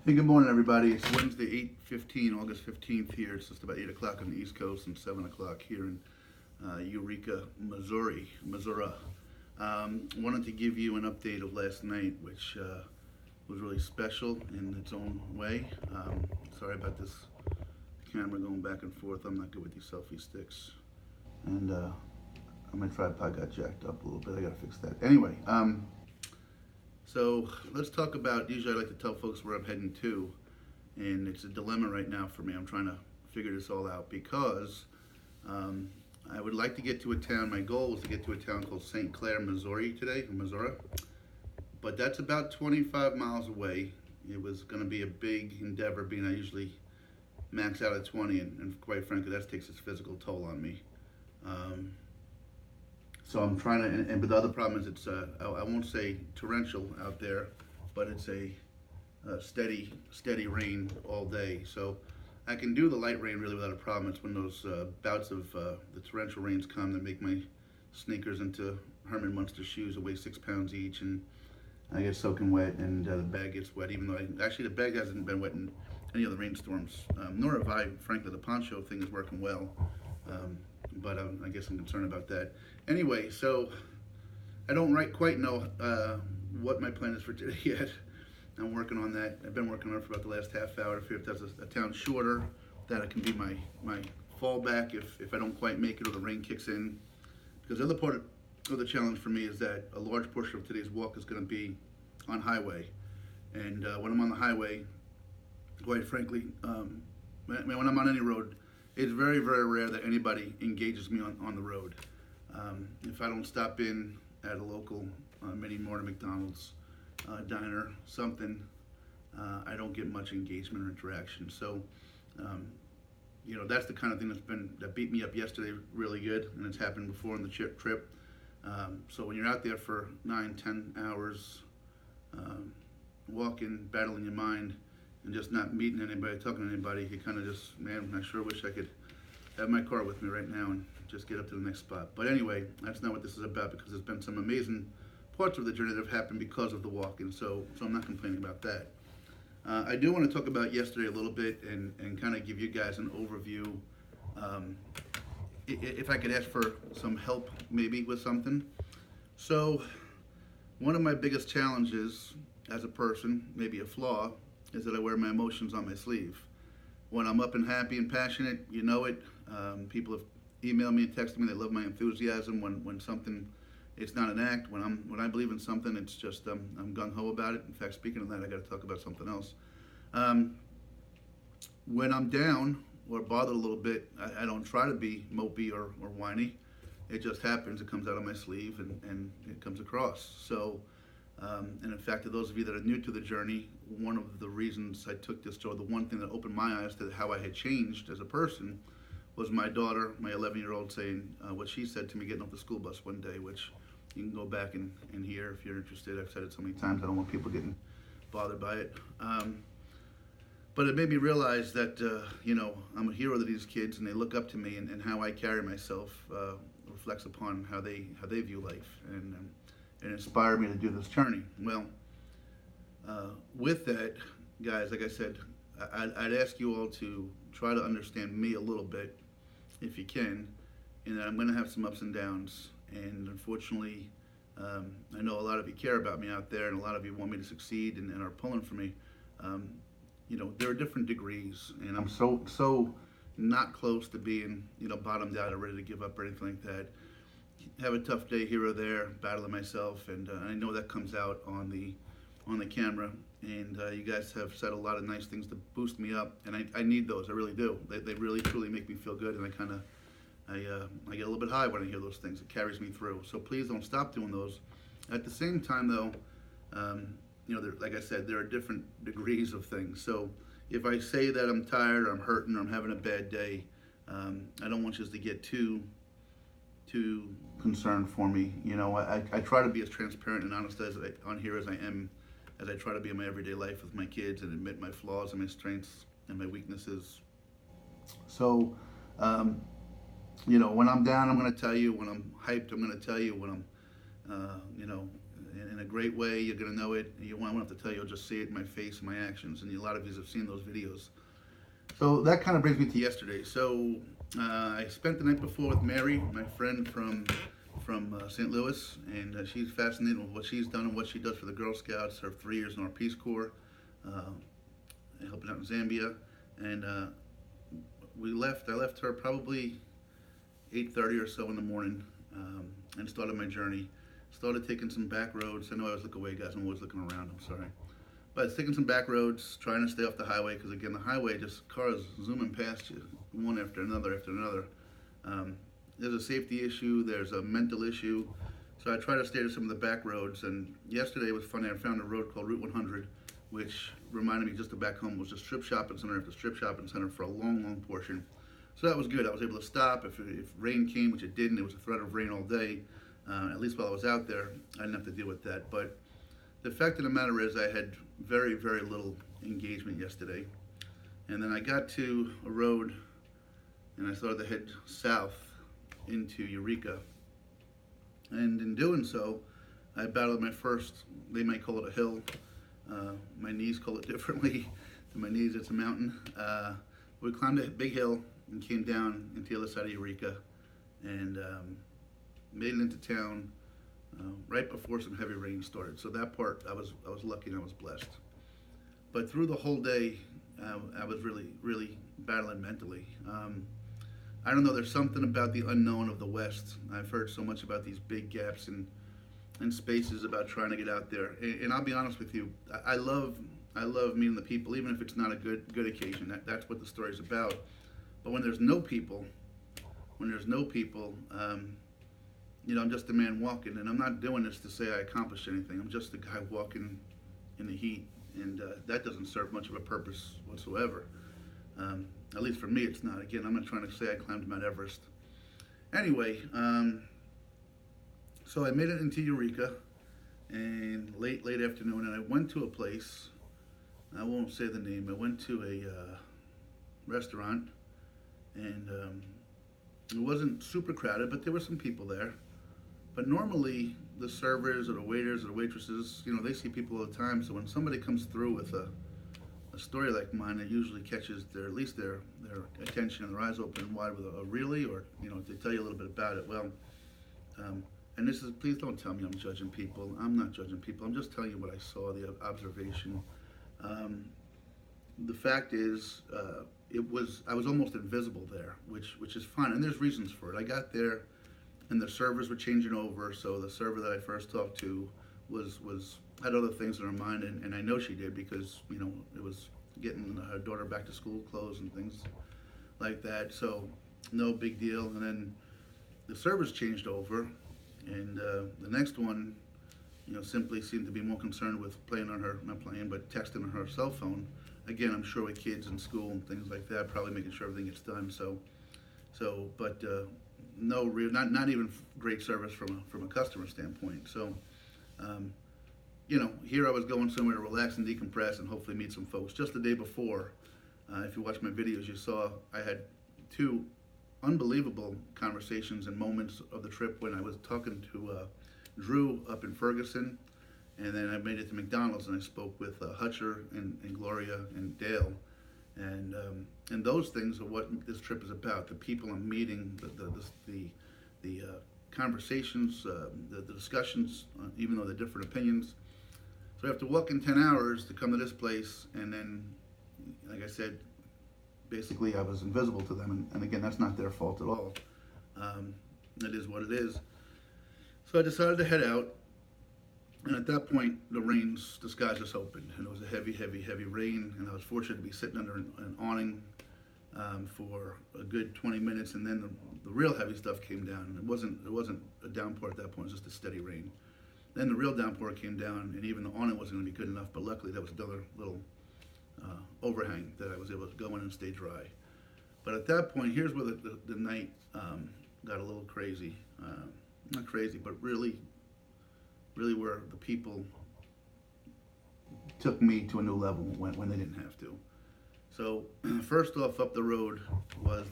Hey, good morning, everybody. It's Wednesday, 8:15, August 15th here. It's just about 8 o'clock on the East Coast and 7 o'clock here in Eureka, Missouri. Wanted to give you an update of last night, which was really special in its own way. Sorry about this camera going back and forth. I'm not good with these selfie sticks. And my tripod got jacked up a little bit. I gotta fix that. Anyway, so let's talk about, usually I like to tell folks where I'm heading to, and it's a dilemma right now for me. I'm trying to figure this all out because I would like to get to a town. My goal is to get to a town called St. Clair, Missouri today, in Missouri. But that's about 25 miles away. It was going to be a big endeavor, being I usually max out at 20, and quite frankly, that takes its physical toll on me. So I'm trying to, but the other problem is it's, I won't say torrential out there, but it's a steady rain all day. So I can do the light rain really without a problem. It's when those bouts of the torrential rains come that make my sneakers into Herman Munster shoes that weigh 6 pounds each, and I get soaking wet, and the bag gets wet, even though actually the bag hasn't been wet in any of the rainstorms, nor have I. Frankly, the poncho thing is working well. But I guess I'm concerned about that. Anyway, so I don't quite know what my plan is for today yet. I'm working on that. I've been working on it for about the last half hour to figure if that's a town shorter, that it can be my fallback if I don't quite make it or the rain kicks in. Because the other part of the challenge for me is that a large portion of today's walk is going to be on highway. And when I'm on the highway, quite frankly, when I'm on any road, it's very, very rare that anybody engages me on the road. If I don't stop in at a local mini mart, McDonald's, diner, something, I don't get much engagement or interaction. So, that's the kind of thing that beat me up yesterday really good, and it's happened before on the trip. So when you're out there for 9-10 hours, walking, battling your mind, and just not meeting anybody, talking to anybody, you kind of just, man, I sure wish I could have my car with me right now and just get up to the next spot. But anyway, that's not what this is about, because there's been some amazing parts of the journey that have happened because of the walking, so I'm not complaining about that. I do want to talk about yesterday a little bit and kind of give you guys an overview. If I could ask for some help maybe with something. So one of my biggest challenges as a person, maybe a flaw, is that I wear my emotions on my sleeve. When I'm up and happy and passionate, you know it. People have emailed me and texted me. They love my enthusiasm. When something, it's not an act. When I believe in something, it's just I'm gung ho about it. In fact, speaking of that, I got to talk about something else. When I'm down or bothered a little bit, I don't try to be mopey or whiny. It just happens. It comes out of my sleeve and it comes across. So. And in fact, to those of you that are new to the journey, one of the reasons I took this tour, the one thing that opened my eyes to how I had changed as a person, was my daughter, my 11-year-old, saying what she said to me getting off the school bus one day, which you can go back and hear if you're interested. I've said it so many times, I don't want people getting bothered by it. But it made me realize that, I'm a hero to these kids, and they look up to me, and how I carry myself reflects upon how they view life. And inspired me to do this journey. Well, with that, guys, like I said, I'd ask you all to try to understand me a little bit, if you can, and that I'm going to have some ups and downs. And unfortunately, I know a lot of you care about me out there, and a lot of you want me to succeed and are pulling for me. There are different degrees, and I'm so not close to being, bottomed out or ready to give up or anything like that. Have a tough day here or there, battling myself, and I know that comes out on the camera. And you guys have said a lot of nice things to boost me up, and I need those. I really do. They really truly make me feel good, and I get a little bit high when I hear those things. It carries me through. So please don't stop doing those. At the same time, though, like I said, there are different degrees of things. So if I say that I'm tired, or I'm hurting, or I'm having a bad day, I don't want you to get too concerned for me. I try to be as transparent and honest on here as I am, as I try to be in my everyday life with my kids, and admit my flaws and my strengths and my weaknesses. So, when I'm down, I'm going to tell you. When I'm hyped, I'm going to tell you. When I'm, in a great way. You're going to know it. I won't have to tell you. You'll just see it in my face and my actions. And a lot of you have seen those videos. So that kind of brings me to yesterday. So I spent the night before with Mary, my friend from St. Louis, and she's fascinated with what she's done and what she does for the Girl Scouts. Served 3 years in our Peace Corps, helping out in Zambia, and we left. I left her probably 8:30 or so in the morning, and started my journey. Started taking some back roads. I know I always look away, guys. I'm always looking around. I'm sorry. But I was taking some back roads, trying to stay off the highway, because again, the highway, just cars zooming past you, one after another after another. There's a safety issue, there's a mental issue. So I try to stay to some of the back roads. And yesterday was funny. I found a road called Route 100, which reminded me just of back home was just strip shopping center after strip shopping center for a long, long portion. So that was good. I was able to stop. If rain came, which it didn't, it was a threat of rain all day. At least while I was out there, I didn't have to deal with that. But the fact of the matter is I had very, very little engagement yesterday. And then I got to a road and I started to head south into Eureka. And in doing so, I battled my first, they might call it a hill. My knees call it differently. To my knees, it's a mountain. We climbed a big hill and came down into the other side of Eureka and made it into town right before some heavy rain started. So that part, I was lucky and I was blessed. But through the whole day, I was really, really battling mentally. I don't know, there's something about the unknown of the West. I've heard so much about these big gaps in spaces about trying to get out there. And I'll be honest with you, I love meeting the people, even if it's not a good occasion. That's what the story's about. But when there's no people, I'm just a man walking, and I'm not doing this to say I accomplished anything. I'm just a guy walking in the heat, and that doesn't serve much of a purpose whatsoever. At least for me, it's not. Again, I'm not trying to say I climbed Mount Everest. Anyway, so I made it into Eureka, and late afternoon, and I went to a place. I won't say the name. I went to a restaurant, and it wasn't super crowded, but there were some people there. But normally, the servers or the waiters or the waitresses, they see people all the time. So when somebody comes through with a story like mine, it usually catches at least their attention and their eyes open wide with a really, or they tell you a little bit about it. Well, and this is, please don't tell me I'm judging people. I'm not judging people. I'm just telling you what I saw, the observation. The fact is, I was almost invisible there, which is fine, and there's reasons for it. I got there, and the servers were changing over. So the server that I first talked to had other things in her mind, and I know she did because it was getting her daughter back to school clothes and things like that. So no big deal. And then the servers changed over, and the next one, simply seemed to be more concerned with not playing, but texting on her cell phone. Again, I'm sure with kids in school and things like that, probably making sure everything gets done. But no real, not even great service from a customer standpoint. So, here I was going somewhere to relax and decompress and hopefully meet some folks. Just the day before, if you watch my videos, you saw I had 2 unbelievable conversations and moments of the trip when I was talking to Drew up in Ferguson, and then I made it to McDonald's and I spoke with Hutcher and Gloria and Dale, and those things are what this trip is about. The people I'm meeting, the conversations, the discussions, even though they're different opinions. So I have to walk in 10 hours to come to this place, and then, like I said, basically I was invisible to them, and again, that's not their fault at all. It is what it is. So I decided to head out, and at that point, the sky just opened, and it was a heavy, heavy, heavy rain, and I was fortunate to be sitting under an awning for a good 20 minutes, and then the real heavy stuff came down. And it wasn't a downpour at that point; it was just a steady rain. Then the real downpour came down, and even the awning wasn't going to be good enough. But luckily, that was another little overhang that I was able to go in and stay dry. But at that point, here's where the night got a little crazy. Not crazy, but really where the people took me to a new level when they didn't have to. So first off, up the road was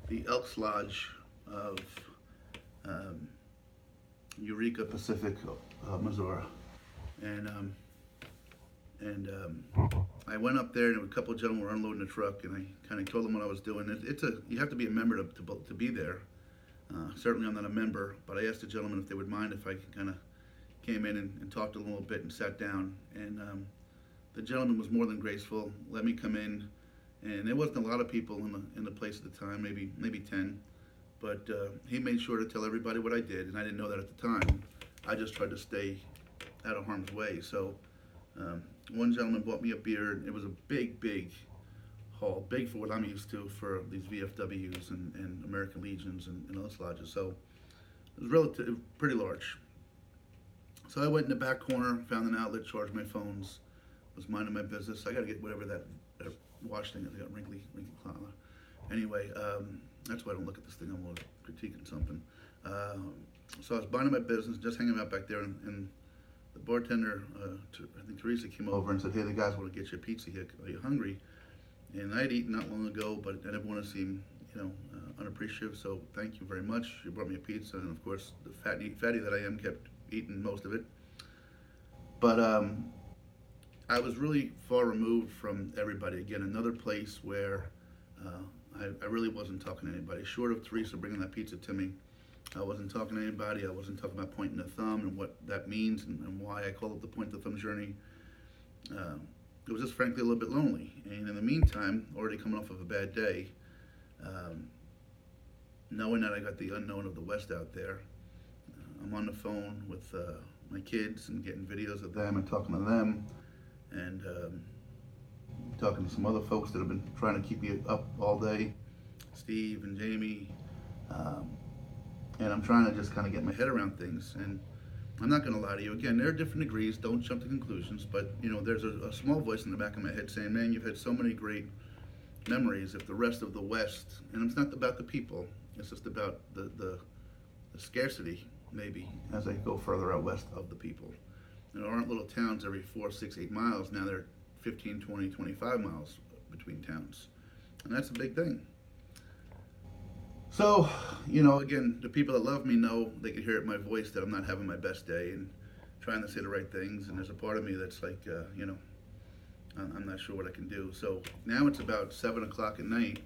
the Elks Lodge of Eureka Pacific, Missouri, and I went up there, and a couple of gentlemen were unloading the truck, and I kind of told them what I was doing. You have to be a member to be there. Certainly, I'm not a member, but I asked the gentleman if they would mind if I kind of came in and talked a little bit and sat down. And the gentleman was more than graceful, let me come in, and there wasn't a lot of people in the place at the time, maybe 10, but he made sure to tell everybody what I did, and I didn't know that at the time. I just tried to stay out of harm's way. So one gentleman bought me a beer, and it was a big hall, big for what I'm used to for these VFWs and American Legions and Ellis Lodges. So it was pretty large. So I went in the back corner, found an outlet, charged my phones, was minding my business. I got to get whatever that wash thing is. I got wrinkly collar. Anyway, that's why I don't look at this thing. I'm always critiquing something. So I was minding my business, just hanging out back there, and the bartender, I think Teresa, came over and said, "Hey, the guys want to get you a pizza here. Are you hungry?" And I'd eaten not long ago, but I didn't want to seem, unappreciative. So thank you very much. You brought me a pizza, and of course, the fatty that I am, kept eating most of it. But I was really far removed from everybody. Again, another place where I really wasn't talking to anybody. Short of Teresa bringing that pizza to me, I wasn't talking to anybody. I wasn't talking about pointing the thumb and what that means and why I call it the point the thumb journey. It was just frankly a little bit lonely. And in the meantime, already coming off of a bad day, knowing that I got the unknown of the West out there, I'm on the phone with my kids and getting videos of them and talking to them, and talking to some other folks that have been trying to keep me up all day, Steve and Jamie, and I'm trying to just kind of get my head around things. And I'm not going to lie to you. Again, there are different degrees. Don't jump to conclusions. But, there's a small voice in the back of my head saying, man, you've had so many great memories. If the rest of the West, and it's not about the people, it's just about the scarcity, maybe, as I go further out west of the people. There aren't little towns every 4, 6, 8 miles. Now they're 15, 20, 25 miles between towns. And that's a big thing. So, again, the people that love me know, they can hear it in my voice that I'm not having my best day and trying to say the right things. And there's a part of me that's like, I'm not sure what I can do. So now it's about 7 o'clock at night,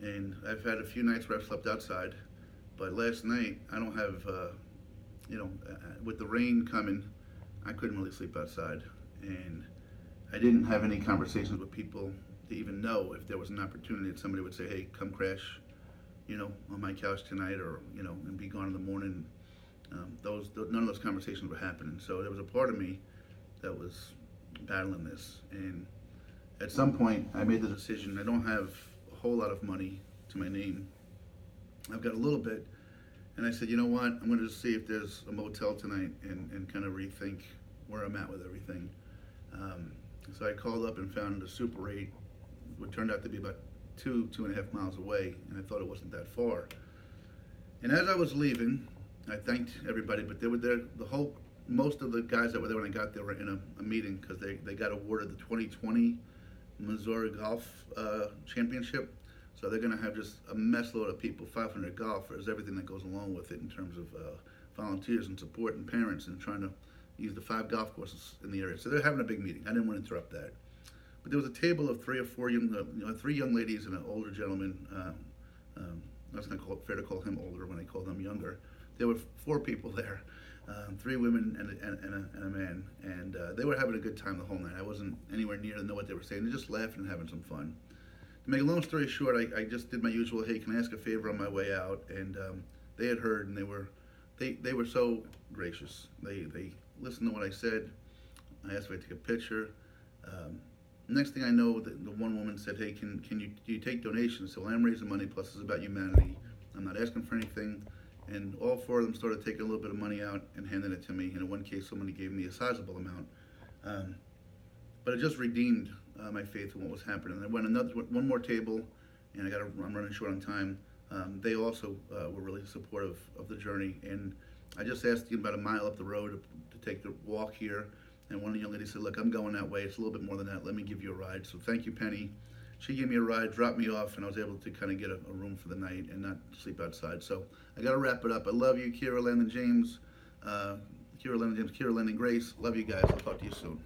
and I've had a few nights where I've slept outside. But last night, I don't have, with the rain coming, I couldn't really sleep outside. And I didn't have any conversations with people to even know if there was an opportunity that somebody would say, hey, come crash, on my couch tonight, or, and be gone in the morning. None of those conversations were happening. So there was a part of me that was battling this. And at some point, I made the decision. I don't have a whole lot of money to my name. I've got a little bit. And I said, you know what? I'm going to just see if there's a motel tonight and kind of rethink where I'm at with everything. So I called up and found a Super 8, what turned out to be about 2.5 miles away, and I thought it wasn't that far. And as I was leaving, I thanked everybody, but they were there, most of the guys that were there when I got there were in a meeting because they got awarded the 2020 Missouri Golf Championship. So they're going to have just a mess load of people, 500 golfers, everything that goes along with it in terms of volunteers and support and parents, and trying to use the 5 golf courses in the area. So they're having a big meeting. I didn't want to interrupt that. But there was a table of 3 or 4 3 young ladies and an older gentleman. That's not fair to call him older when I call them younger. There were 4 people there, 3 women and a man, and they were having a good time the whole night. I wasn't anywhere near to know what they were saying. They're just laughing and having some fun. To make a long story short, I just did my usual, hey, can I ask a favor on my way out? And they had heard, and they were so gracious. They listened to what I said. I asked if I could take a picture. Next thing I know, the one woman said, hey, do you take donations? So I'm raising money, plus it's about humanity. I'm not asking for anything. And all 4 of them started taking a little bit of money out and handing it to me. And in one case, somebody gave me a sizable amount. But it just redeemed my faith in what was happening. And I went one more table, and I'm running short on time. They also were really supportive of the journey. And I just asked about a mile up the road to take the walk here. And one of the young ladies said, look, I'm going that way. It's a little bit more than that. Let me give you a ride. So thank you, Penny. she gave me a ride, dropped me off, and I was able to kind of get a room for the night and not sleep outside. So I got to wrap it up. I love you, Kira, Len, and James. Kira, Len, and James, Kira, Len, and Grace. Love you guys. I'll talk to you soon.